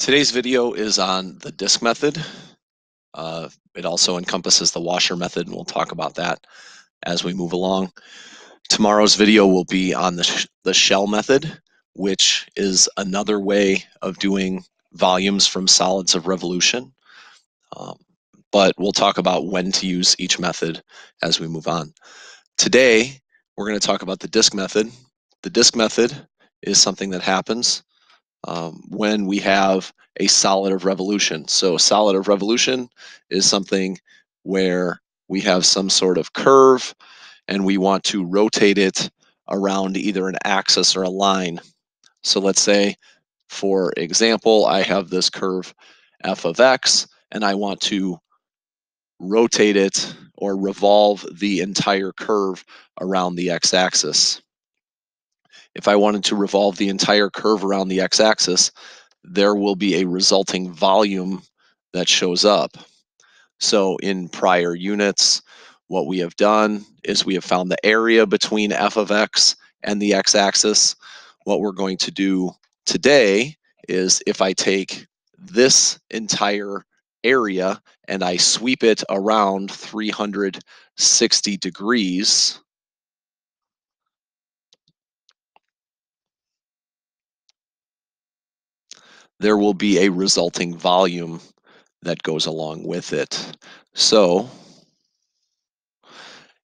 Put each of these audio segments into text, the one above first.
Today's video is on the disk method. It also encompasses the washer method, and we'll talk about that as we move along. Tomorrow's video will be on the shell method, which is another way of doing volumes from solids of revolution. But we'll talk about when to use each method as we move on. Today, we're going to talk about the disk method. The disk method is something that happens when we have a solid of revolution. So solid of revolution is something where we have some sort of curve and we want to rotate it around either an axis or a line. So let's say, for example, I have this curve f of x and I want to rotate it or revolve the entire curve around the x-axis. If I wanted to revolve the entire curve around the x-axis, there will be a resulting volume that shows up. So in prior units, what we have done is we have found the area between f of x and the x-axis. What we're going to do today is if I take this entire area and I sweep it around 360 degrees, there will be a resulting volume that goes along with it. So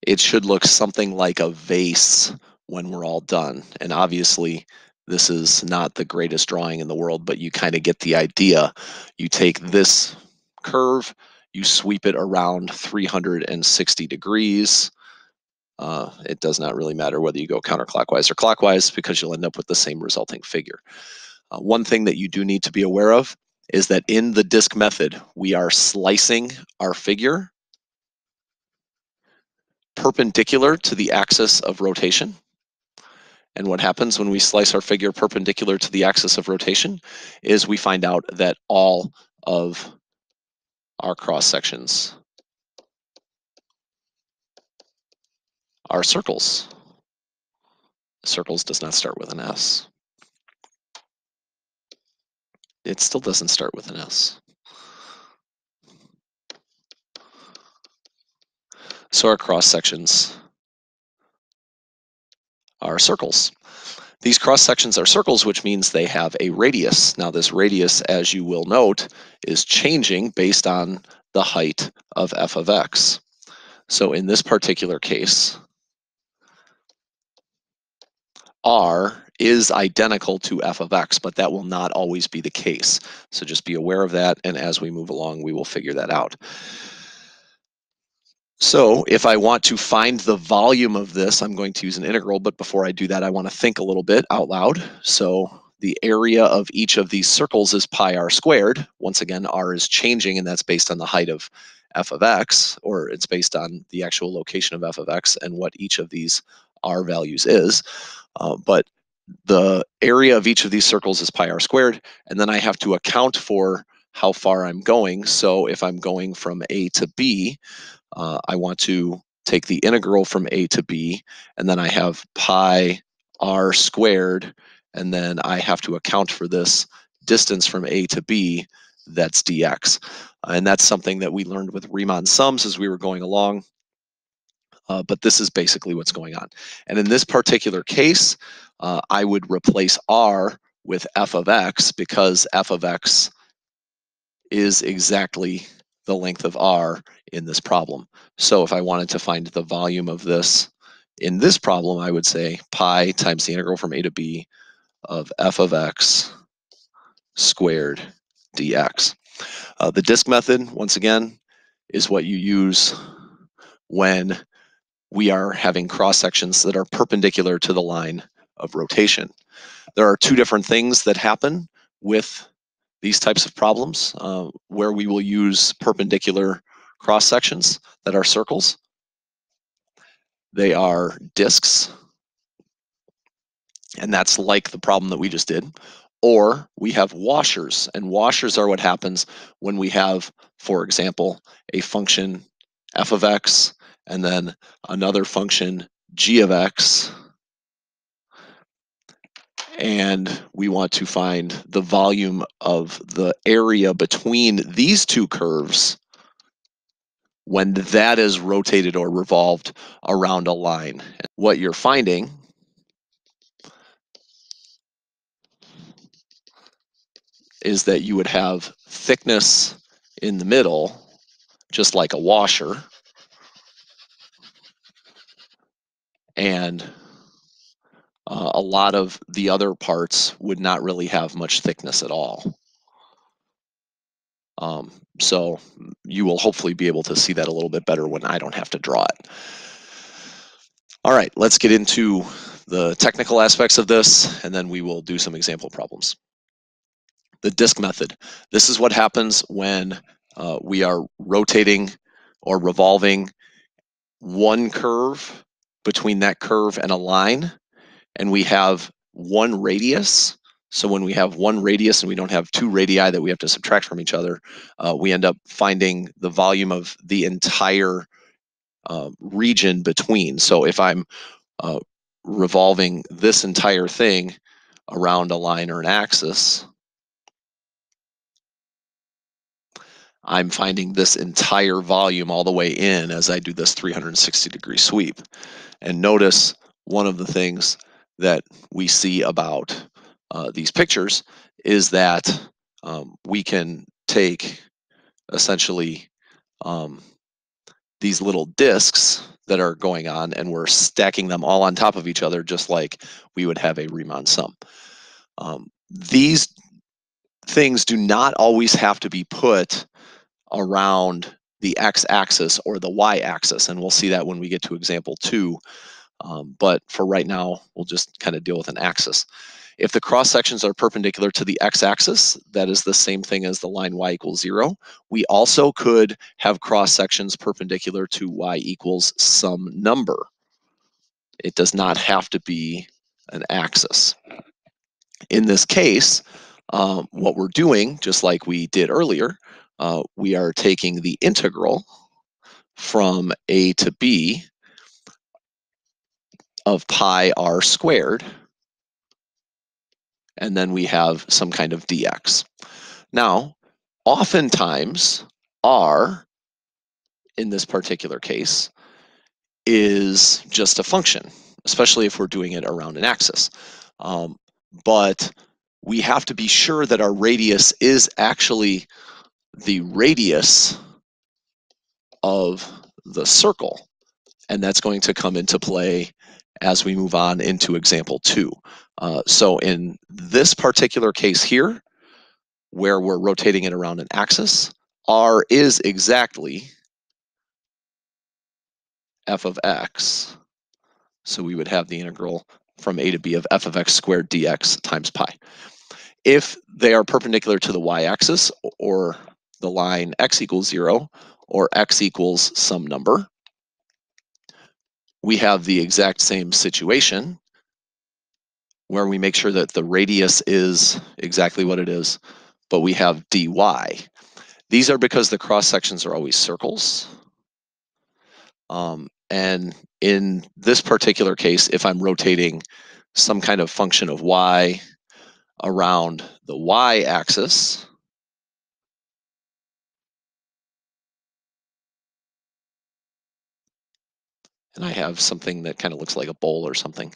it should look something like a vase when we're all done. And obviously, this is not the greatest drawing in the world, but you kind of get the idea. You take this curve, you sweep it around 360 degrees. It does not really matter whether you go counterclockwise or clockwise because you'll end up with the same resulting figure. One thing that you do need to be aware of is that in the disk method, we are slicing our figure perpendicular to the axis of rotation. And what happens when we slice our figure perpendicular to the axis of rotation is we find out that all of our cross sections are circles. Circles does not start with an S. It still doesn't start with an S. So our cross sections are circles. These cross sections are circles, which means they have a radius. Now this radius, as you will note, is changing based on the height of f of x. So in this particular case, r is identical to f of x, but that will not always be the case. So just be aware of that, and as we move along, we will figure that out. So if I want to find the volume of this, I'm going to use an integral, but before I do that, I want to think a little bit out loud. So the area of each of these circles is pi r squared. Once again, r is changing, and that's based on the height of f of x, or it's based on the actual location of f of x and what each of these r values is. But the area of each of these circles is pi r squared, and then I have to account for how far I'm going. So if I'm going from A to B, I want to take the integral from A to B, and then I have pi r squared, and then I have to account for this distance from A to B, that's dx. And that's something that we learned with Riemann sums as we were going along. But this is basically what's going on. And in this particular case, I would replace r with f of x because f of x is exactly the length of r in this problem. So if I wanted to find the volume of this in this problem, I would say pi times the integral from a to b of f of x squared dx. The disk method, once again, is what you use when we are having cross sections that are perpendicular to the line of rotation. There are two different things that happen with these types of problems where we will use perpendicular cross sections that are circles. They are disks, and that's like the problem that we just did. Or we have washers, and washers are what happens when we have, for example, a function f of x and then another function g of x, and we want to find the volume of the area between these two curves when that is rotated or revolved around a line. What you're finding is that you would have thickness in the middle, just like a washer, and a lot of the other parts would not really have much thickness at all. So you will hopefully be able to see that a little bit better when I don't have to draw it. All right, let's get into the technical aspects of this, and then we will do some example problems. The disk method. This is what happens when we are rotating or revolving one curve between that curve and a line, and we have one radius. So when we have one radius and we don't have two radii that we have to subtract from each other, we end up finding the volume of the entire region between. So if I'm revolving this entire thing around a line or an axis, I'm finding this entire volume all the way in as I do this 360-degree sweep. And notice one of the things that we see about these pictures is that we can take essentially these little discs that are going on, and we're stacking them all on top of each other, just like we would have a Riemann sum. These things do not always have to be put around the x-axis or the y-axis, and we'll see that when we get to example 2. But for right now, we'll just kind of deal with an axis. If the cross sections are perpendicular to the x-axis, that is the same thing as the line y equals 0. We also could have cross sections perpendicular to y equals some number. It does not have to be an axis. In this case, what we're doing, just like we did earlier, we are taking the integral from a to b of pi r squared, and then we have some kind of dx. Now, oftentimes, r, in this particular case, is just a function, especially if we're doing it around an axis. But we have to be sure that our radius is actually the radius of the circle, and that's going to come into play as we move on into example 2. So in this particular case here, where we're rotating it around an axis, r is exactly f of x. So we would have the integral from a to b of f of x squared dx times pi. If they are perpendicular to the y-axis, or the line x equals 0, or x equals some number, we have the exact same situation where we make sure that the radius is exactly what it is, but we have dy. These are because the cross sections are always circles. And in this particular case, if I'm rotating some kind of function of y around the y-axis, and I have something that kind of looks like a bowl or something,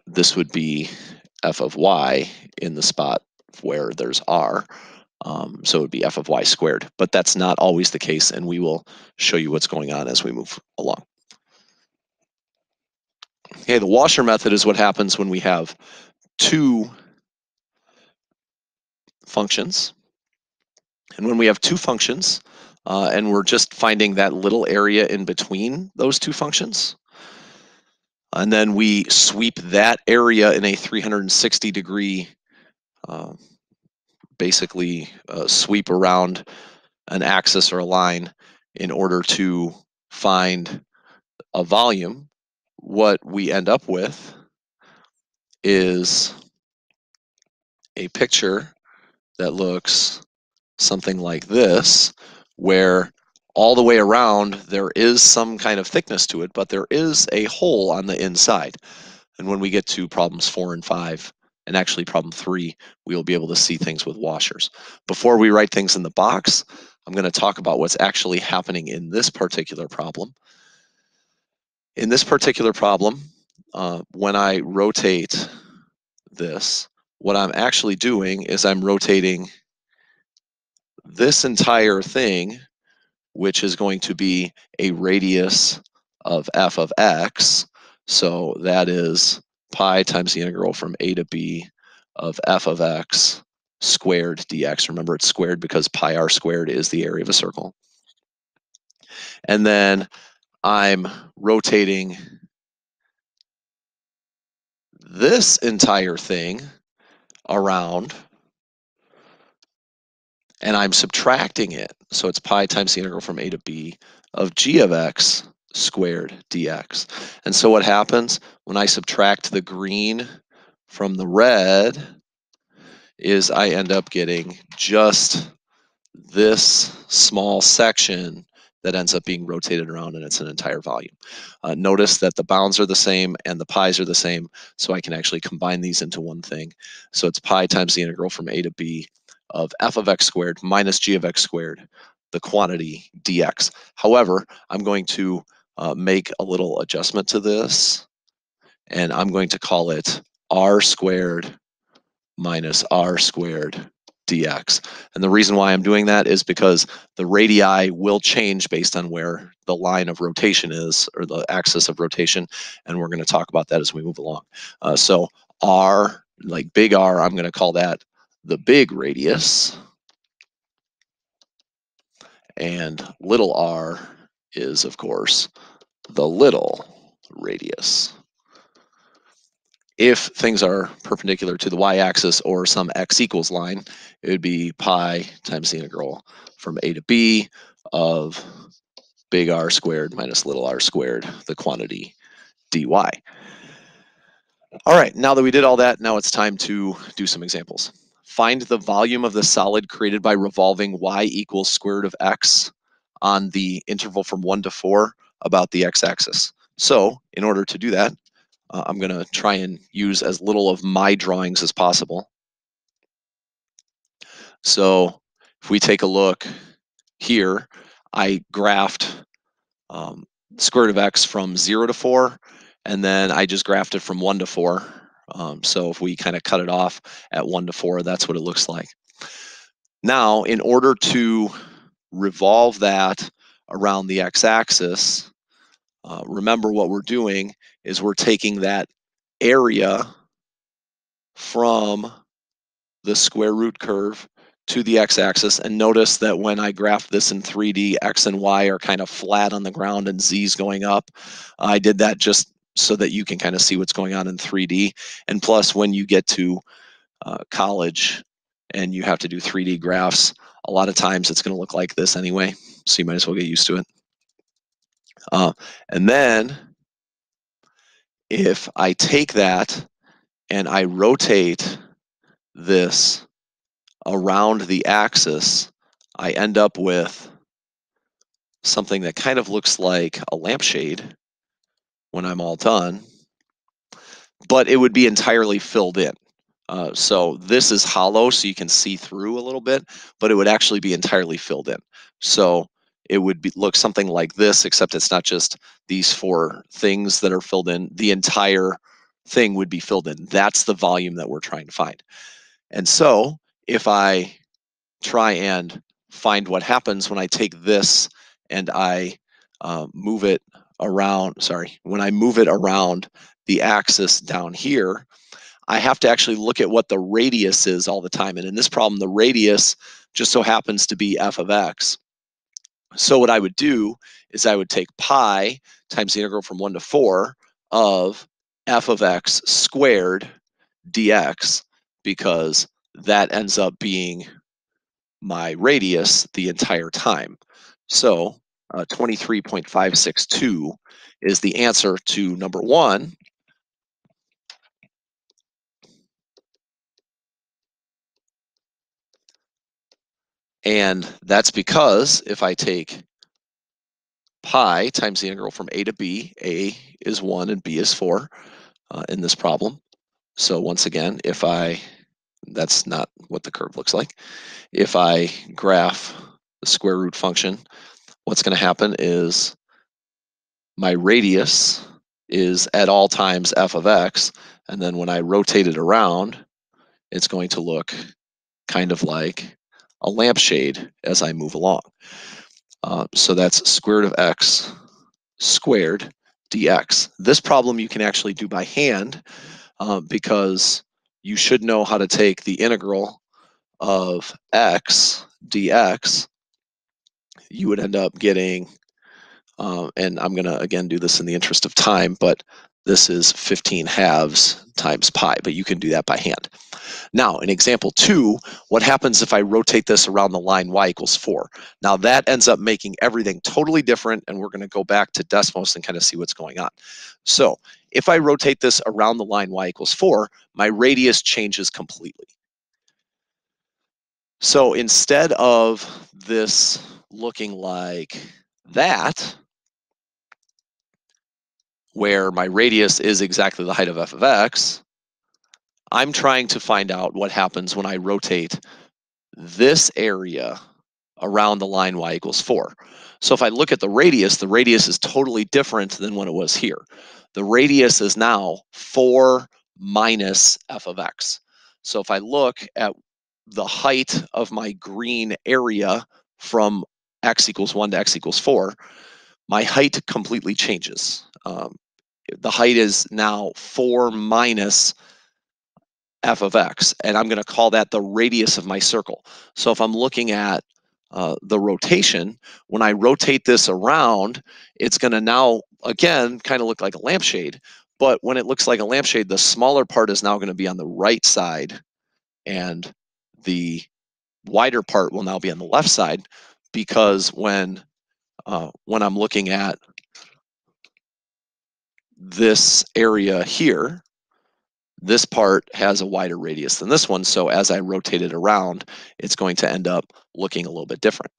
this would be f of y in the spot where there's r. So it would be f of y squared. But that's not always the case, and we will show you what's going on as we move along. Okay, the washer method is what happens when we have two functions. And when we have two functions, and we're just finding that little area in between those two functions, and then we sweep that area in a 360-degree, basically sweep around an axis or a line in order to find a volume, what we end up with is a picture that looks something like this, where all the way around there is some kind of thickness to it, but there is a hole on the inside. And when we get to problems 4 and 5, and actually problem 3, we will be able to see things with washers. Before we write things in the box, I'm going to talk about what's actually happening in this particular problem. In this particular problem, when I rotate this, what I'm actually doing is I'm rotating this entire thing, which is going to be a radius of f of x. So that is pi times the integral from a to b of f of x squared dx. Remember, it's squared because pi r squared is the area of a circle. And then I'm rotating this entire thing around, and I'm subtracting it. So it's pi times the integral from a to b of g of x squared dx. And so what happens when I subtract the green from the red is I end up getting just this small section that ends up being rotated around, and it's an entire volume. Notice that the bounds are the same and the pi's are the same, so I can actually combine these into one thing. So it's pi times the integral from a to b of f of x squared minus g of x squared, the quantity dx. However, I'm going to make a little adjustment to this, and I'm going to call it r squared minus r squared dx. And the reason why I'm doing that is because the radii will change based on where the line of rotation is, or the axis of rotation, and we're going to talk about that as we move along. So r, like big R, I'm going to call that the big radius, and little r is, of course, the little radius. If things are perpendicular to the y-axis or some x equals line, it would be pi times the integral from a to b of big R squared minus little r squared, the quantity dy. All right, now that we did all that, now it's time to do some examples. Find the volume of the solid created by revolving y equals square root of x on the interval from 1 to 4 about the x-axis. So in order to do that, I'm going to try and use as little of my drawings as possible. So if we take a look here, I graphed square root of x from 0 to 4, and then I just graphed it from 1 to 4. So if we kind of cut it off at 1 to 4, that's what it looks like. Now, in order to revolve that around the x-axis, remember what we're doing is we're taking that area from the square root curve to the x-axis, and notice that when I graph this in 3D, x and y are kind of flat on the ground and z's going up. I did that just so that you can kind of see what's going on in 3D. And plus, when you get to college and you have to do 3D graphs, a lot of times it's going to look like this anyway, so you might as well get used to it. And then if I take that and I rotate this around the axis, I end up with something that kind of looks like a lampshade when I'm all done, but it would be entirely filled in. So this is hollow, so you can see through a little bit, but it would actually be entirely filled in. So it would look something like this, except it's not just these 4 things that are filled in. The entire thing would be filled in. That's the volume that we're trying to find. And so if I try and find what happens when I take this and I move it around, when I move it around the axis down here, I have to actually look at what the radius is all the time. And in this problem, the radius just so happens to be f of x. So what I would do is I would take pi times the integral from 1 to 4 of f of x squared dx, because that ends up being my radius the entire time. So 23.562 is the answer to number 1. And that's because if I take pi times the integral from a to b, a is 1 and b is 4 in this problem. So once again, that's not what the curve looks like. If I graph the square root function, what's going to happen is my radius is at all times f of x, and then when I rotate it around, it's going to look kind of like a lampshade as I move along. So that's square root of x squared dx. This problem you can actually do by hand because you should know how to take the integral of x dx. You would end up getting, and I'm going to again do this in the interest of time, but this is 15 halves times pi, but you can do that by hand. Now, in example 2, what happens if I rotate this around the line y equals 4? Now, that ends up making everything totally different, and we're going to go back to Desmos and kind of see what's going on. So, if I rotate this around the line y equals 4, my radius changes completely. So, instead of this looking like that, where my radius is exactly the height of f of x, I'm trying to find out what happens when I rotate this area around the line y equals 4. So if I look at the radius is totally different than when it was here. The radius is now 4 minus f of x. So if I look at the height of my green area from x equals 1 to x equals 4, my height completely changes. The height is now 4 minus f of x, and I'm going to call that the radius of my circle. So if I'm looking at the rotation, when I rotate this around, it's going to now, again, kind of look like a lampshade. But when it looks like a lampshade, the smaller part is now going to be on the right side, and the wider part will now be on the left side, because when I'm looking at this area here, this part has a wider radius than this one, so as I rotate it around, it's going to end up looking a little bit different.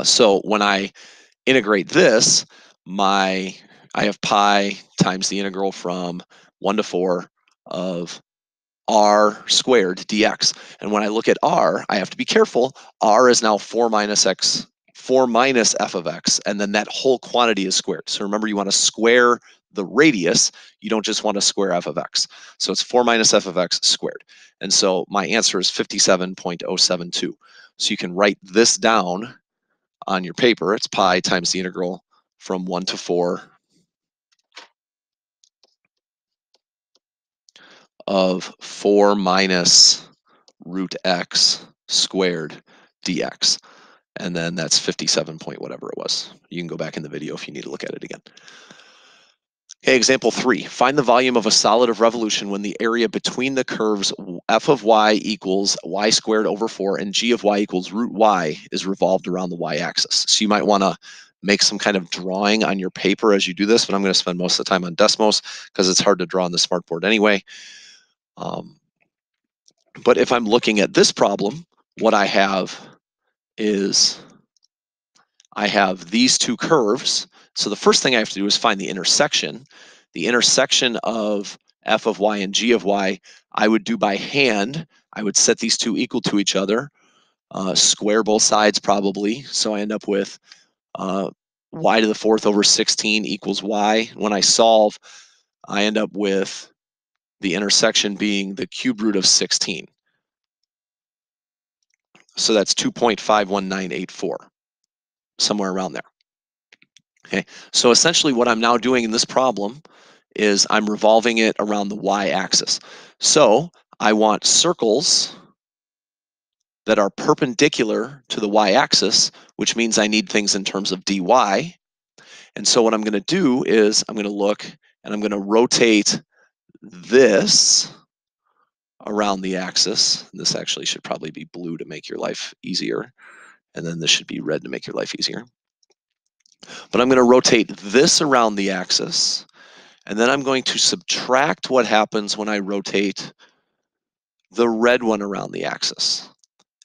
So when I integrate this, I have pi times the integral from 1 to 4 of r squared dx. And when I look at r, I have to be careful. R is now 4 minus f of x, and then that whole quantity is squared. So remember, you want to square the radius. You don't just want to square f of x. So it's 4 minus f of x squared. And so my answer is 57.072. So you can write this down on your paper. It's pi times the integral from 1 to 4 of 4 minus root x squared dx. And then that's 57 point whatever it was. You can go back in the video if you need to look at it again. Okay, example 3. Find the volume of a solid of revolution when the area between the curves f of y equals y squared over 4 and g of y equals root y is revolved around the y-axis. So you might want to make some kind of drawing on your paper as you do this, but I'm going to spend most of the time on Desmos because it's hard to draw on the smartboard anyway. But if I'm looking at this problem, what I have is I have these two curves. So the first thing I have to do is find the intersection. The intersection of f of y and g of y, I would do by hand. I would set these two equal to each other, square both sides probably. So I end up with y to the 4th over 16 equals y. When I solve, I end up with the intersection being the cube root of 16. So that's 2.51984, somewhere around there. Okay, so essentially what I'm now doing in this problem is I'm revolving it around the y-axis. So I want circles that are perpendicular to the y-axis, which means I need things in terms of dy. And so what I'm going to do is I'm going to look and I'm going to rotate this around the axis. This actually should probably be blue to make your life easier. And then this should be red to make your life easier. But I'm going to rotate this around the axis. And then I'm going to subtract what happens when I rotate the red one around the axis.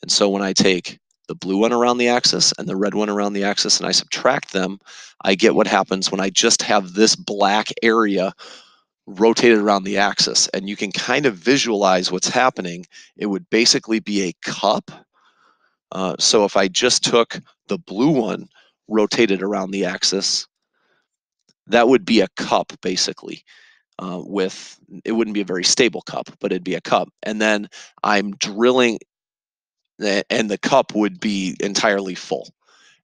And so when I take the blue one around the axis and the red one around the axis and I subtract them, I get what happens when I just have this black area rotated around the axis. And you can kind of visualize what's happening. It would basically be a cup. So if I just took the blue one, rotated around the axis, that would be a cup basically. With it wouldn't be a very stable cup, but it'd be a cup. And then I'm drilling, and the cup would be entirely full.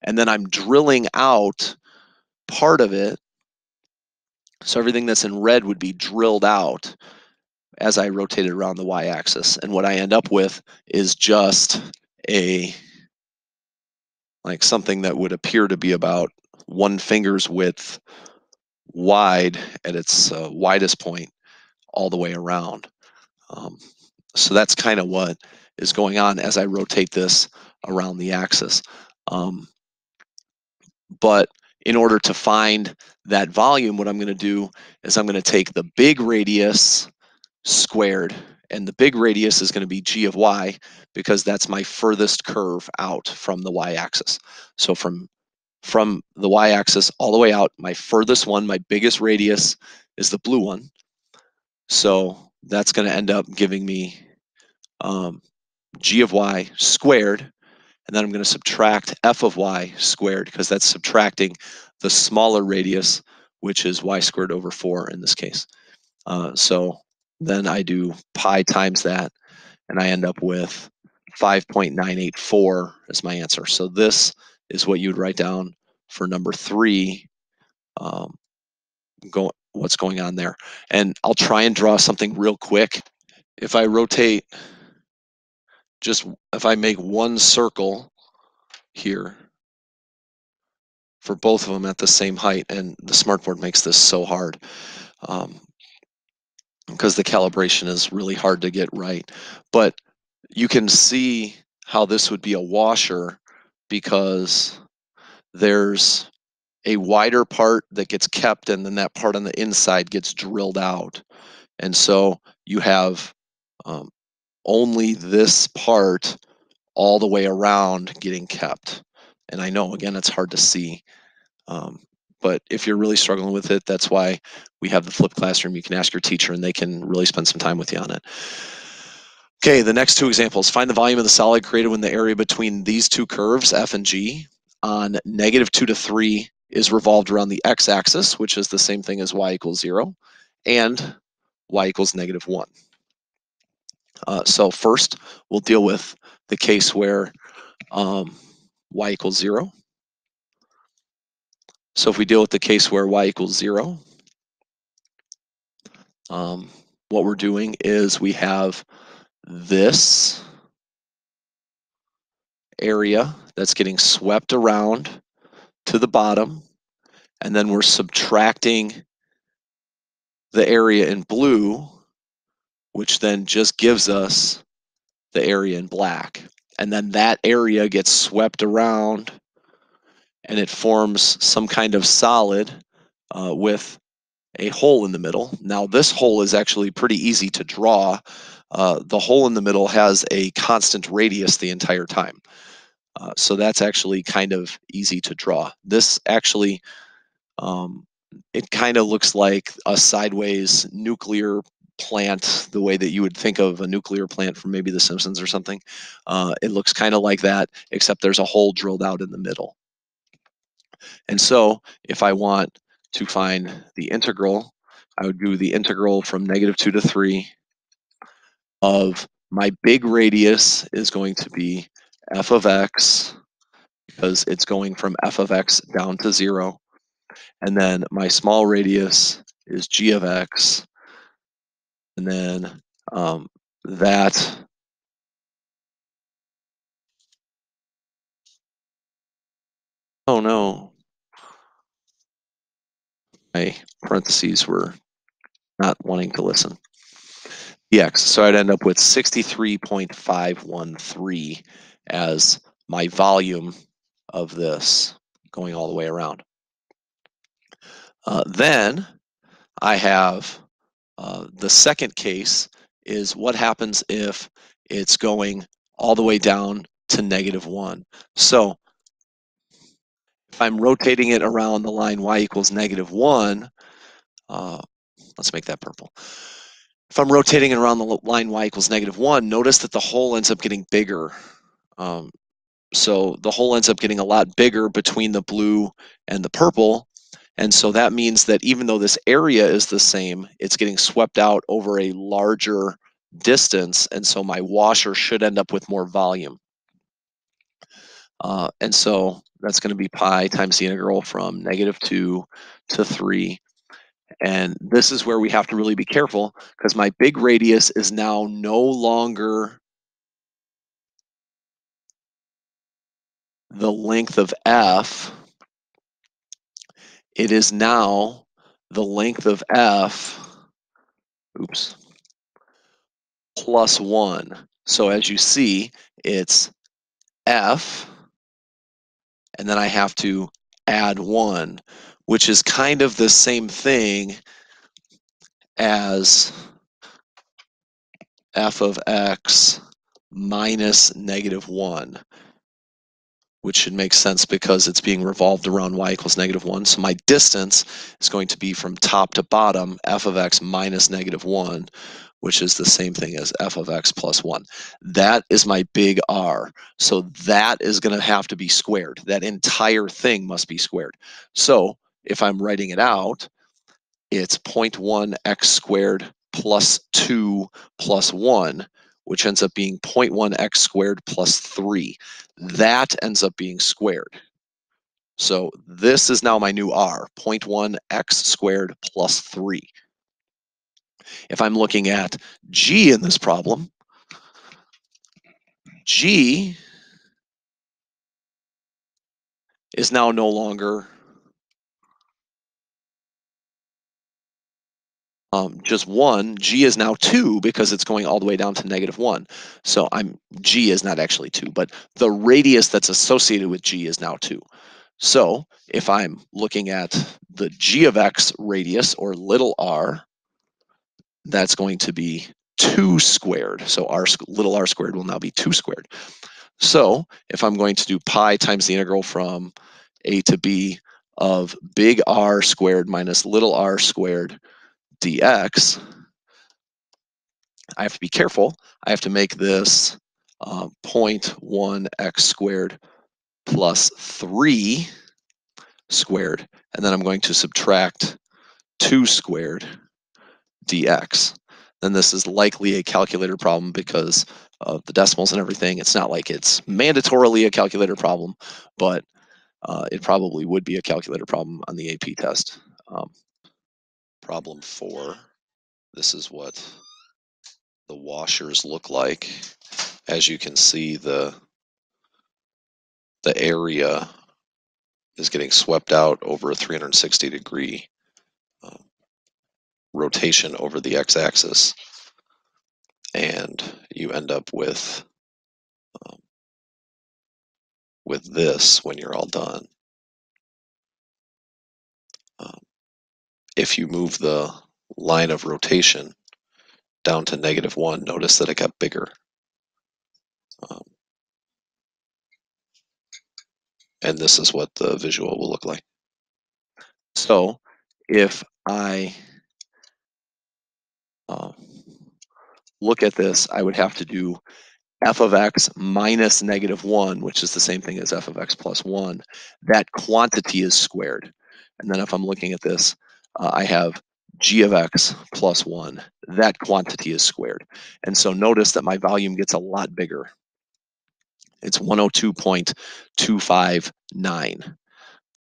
And then I'm drilling out part of it. So everything that's in red would be drilled out as I rotate it around the y-axis. And what I end up with is just like something that would appear to be about 1 finger's width wide at its widest point all the way around. So that's kind of what is going on as I rotate this around the axis. But in order to find that volume, what I'm going to do is I'm going to take the big radius squared, and the big radius is going to be g of y because that's my furthest curve out from the y-axis. So from the y-axis all the way out, my furthest one, my biggest radius, is the blue one. So that's going to end up giving me g of y squared, and then I'm going to subtract f of y squared because that's subtracting the smaller radius, which is y squared over 4 in this case. So then I do pi times that, and I end up with 5.984 as my answer. So this is what you'd write down for number 3, what's going on there. And I'll try and draw something real quick. If I rotate, if I make one circle here for both of them at the same height, and the smartboard makes this so hard because the calibration is really hard to get right. But you can see how this would be a washer because there's a wider part that gets kept, and then that part on the inside gets drilled out. And so you have only this part all the way around getting kept. And I know, again, it's hard to see. But if you're really struggling with it, that's why we have the flipped classroom. You can ask your teacher and they can really spend some time with you on it. Okay, the next 2 examples. Find the volume of the solid created when the area between these 2 curves, f and g, on -2 to 3 is revolved around the x-axis, which is the same thing as y equals 0, and y equals -1. So first, we'll deal with the case where y equals 0. So if we deal with the case where y equals 0, what we're doing is we have this area that's getting swept around to the bottom, and then we're subtracting the area in blue, which then just gives us the area in black. And then that area gets swept around and it forms some kind of solid with a hole in the middle. Now this hole is actually pretty easy to draw. The hole in the middle has a constant radius the entire time. So that's actually kind of easy to draw. This actually, it kind of looks like a sideways nuclear plant, the way that you would think of a nuclear plant from maybe The Simpsons or something. It looks kind of like that, except there's a hole drilled out in the middle. And so if I want to find the integral, I would do the integral from -2 to 3 of my big radius is going to be f of x, because it's going from f of x down to 0. And then my small radius is g of x. And then that, oh no, my parentheses were not wanting to listen. dx. So I'd end up with 63.513 as my volume of this going all the way around. Then I have the second case is what happens if it's going all the way down to -1. So if I'm rotating it around the line y equals -1, Let's make that purple. If I'm rotating it around the line y equals -1, notice that the hole ends up getting bigger. So the hole ends up getting a lot bigger between the blue and the purple. And so that means that even though this area is the same, it's getting swept out over a larger distance. And so my washer should end up with more volume. And so that's going to be pi times the integral from -2 to 3. And this is where we have to really be careful, because my big radius is now no longer the length of f. It is now the length of f, oops, plus 1. So as you see, it's f, and then I have to add 1, which is kind of the same thing as f of x minus -1, which should make sense because it's being revolved around y equals -1. So my distance is going to be from top to bottom, f of x minus -1, which is the same thing as f of x plus 1. That is my big R. So that is going to have to be squared. That entire thing must be squared. So if I'm writing it out, it's 0.1 x squared plus 2 plus 1, which ends up being 0.1 x squared plus 3. That ends up being squared. So this is now my new R, 0.1 x squared plus 3. If I'm looking at G in this problem, G is now no longer just 1. G is now 2 because it's going all the way down to -1. So G is not actually 2, but the radius that's associated with G is now 2. So if I'm looking at the G of x radius, or little r, that's going to be 2 squared. So little r squared will now be 2 squared. So if I'm going to do pi times the integral from a to b of big R squared minus little r squared dx, I have to be careful. I have to make this 0.1 x squared plus 3 squared, and then I'm going to subtract 2 squared dx. Then this is likely a calculator problem because of the decimals and everything. It's not like it's mandatorily a calculator problem, but it probably would be a calculator problem on the AP test. Problem 4, this is what the washers look like. As you can see, the area is getting swept out over a 360-degree rotation over the x-axis, and you end up with this when you're all done. If you move the line of rotation down to -1, notice that it got bigger. And this is what the visual will look like. So if I look at this, I would have to do f of x minus -1, which is the same thing as f of x plus 1. That quantity is squared. And then if I'm looking at this, I have g of x plus 1. That quantity is squared. And so notice that my volume gets a lot bigger. It's 102.259.